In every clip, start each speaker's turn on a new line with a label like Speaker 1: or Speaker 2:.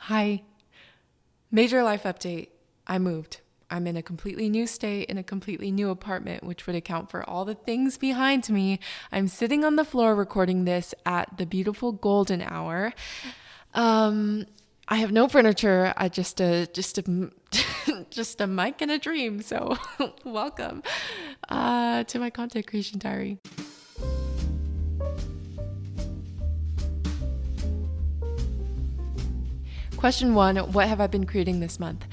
Speaker 1: Hi. Major life update. I moved. I'm in a completely new state, in a completely new apartment, which would account for all the things behind me. I'm sitting on the floor recording this at the beautiful golden hour. I have no furniture. I just a mic and a dream. So welcome to my content creation diary. Question 1, what have I been creating this month?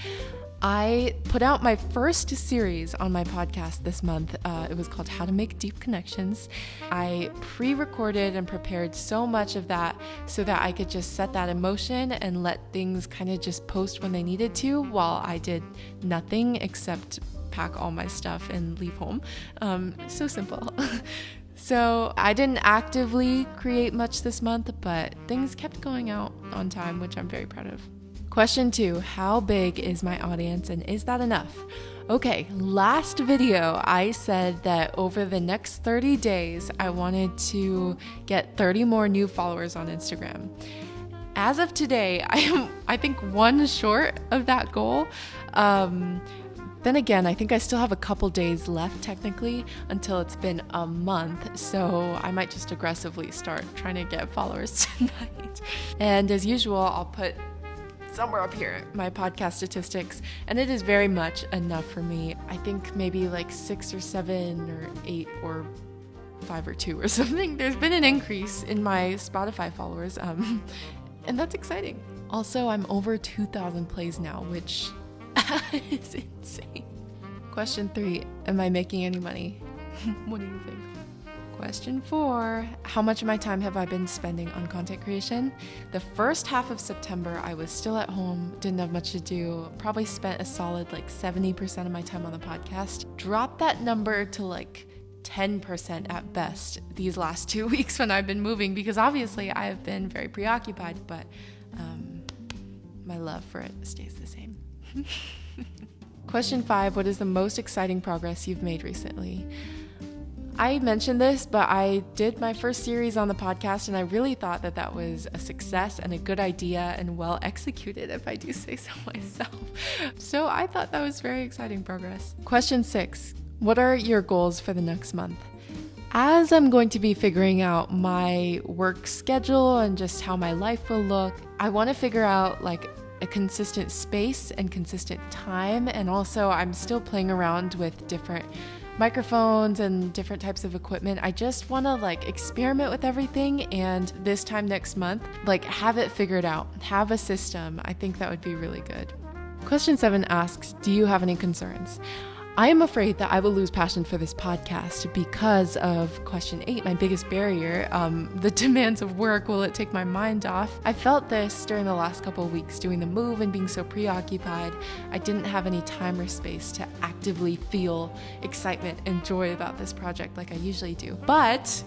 Speaker 1: I put out my first series on my podcast this month. It was called How to Make Deep Connections. I pre-recorded and prepared so much of that so that I could just set that in motion and let things kind of just post when they needed to while I did nothing except pack all my stuff and leave home. So simple. So I didn't actively create much this month, but things kept going out on time, which I'm very proud of. Question 2, how big is my audience and is that enough? Okay, last video I said that over the next 30 days, I wanted to get 30 more new followers on Instagram. As of today, I think one short of that goal. Then again, I think I still have a couple days left technically until it's been a month, so I might just aggressively start trying to get followers tonight. And as usual, I'll put somewhere up here my podcast statistics, and it is very much enough for me. I think maybe like 6 or 7 or 8 or 5 or 2 or something. There's been an increase in my Spotify followers, and that's exciting. Also, I'm over 2,000 plays now, which is insane. Question 3, am I making any money? What do you think? Question 4, how much of my time have I been spending on content creation? The first half of September, I was still at home, didn't have much to do, probably spent a solid 70% of my time on the podcast. Dropped that number to 10% at best these last 2 weeks when I've been moving, because obviously I have been very preoccupied, but my love for it stays the same. Question 5, what is the most exciting progress you've made recently? I mentioned this, but I did my first series on the podcast and I really thought that that was a success and a good idea and well executed, if I do say so myself. So I thought that was very exciting progress. Question 6, what are your goals for the next month? As I'm going to be figuring out my work schedule and just how my life will look, I want to figure out a consistent space and consistent time. And also I'm still playing around with different microphones and different types of equipment. I just want to experiment with everything, and this time next month, have it figured out, have a system. I think that would be really good. Question 7 asks, do you have any concerns? I am afraid that I will lose passion for this podcast because of question 8, my biggest barrier, the demands of work. Will it take my mind off? I felt this during the last couple of weeks doing the move and being so preoccupied. I didn't have any time or space to actively feel excitement and joy about this project like I usually do. But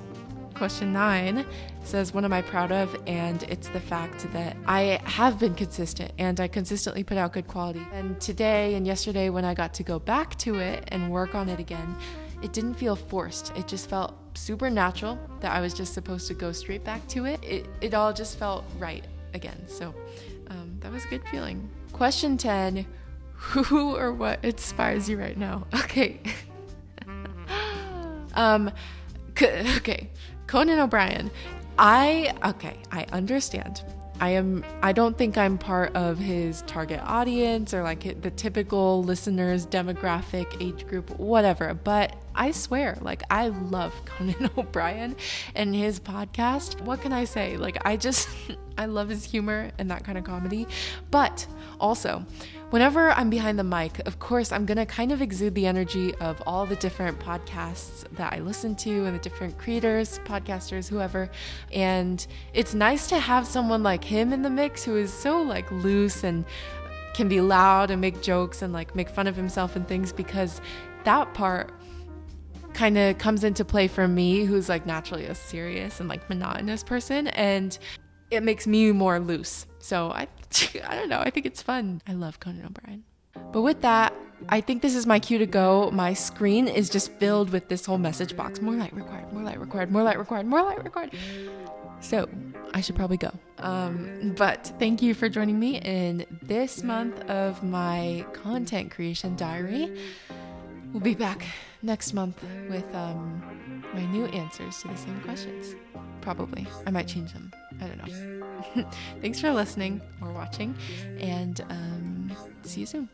Speaker 1: question 9 says, what am I proud of? And it's the fact that I have been consistent and I consistently put out good quality. And today and yesterday when I got to go back to it and work on it again, it didn't feel forced. It just felt super natural that I was just supposed to go straight back to it. It all just felt right again. So that was a good feeling. Question 10, who or what inspires you right now? Okay. Okay. Conan O'Brien. I understand. I don't think I'm part of his target audience or the typical listeners demographic, age group, whatever, but I swear, I love Conan O'Brien and his podcast. What can I say? I love his humor and that kind of comedy. But also, whenever I'm behind the mic, of course, I'm going to kind of exude the energy of all the different podcasts that I listen to and the different creators, podcasters, whoever. And it's nice to have someone like him in the mix who is so loose and can be loud and make jokes and make fun of himself and things, because that part kind of comes into play for me, who's naturally a serious and monotonous person, and it makes me more loose. So I don't know, I think it's fun. I love Conan O'Brien. But with that, I think this is my cue to go. My screen is just filled with this whole message box. More light required, more light required, more light required, more light required. So I should probably go. But thank you for joining me in this month of my content creation diary. We'll be back next month with my new answers to the same questions. Probably. I might change them. I don't know. Thanks for listening or watching, and see you soon.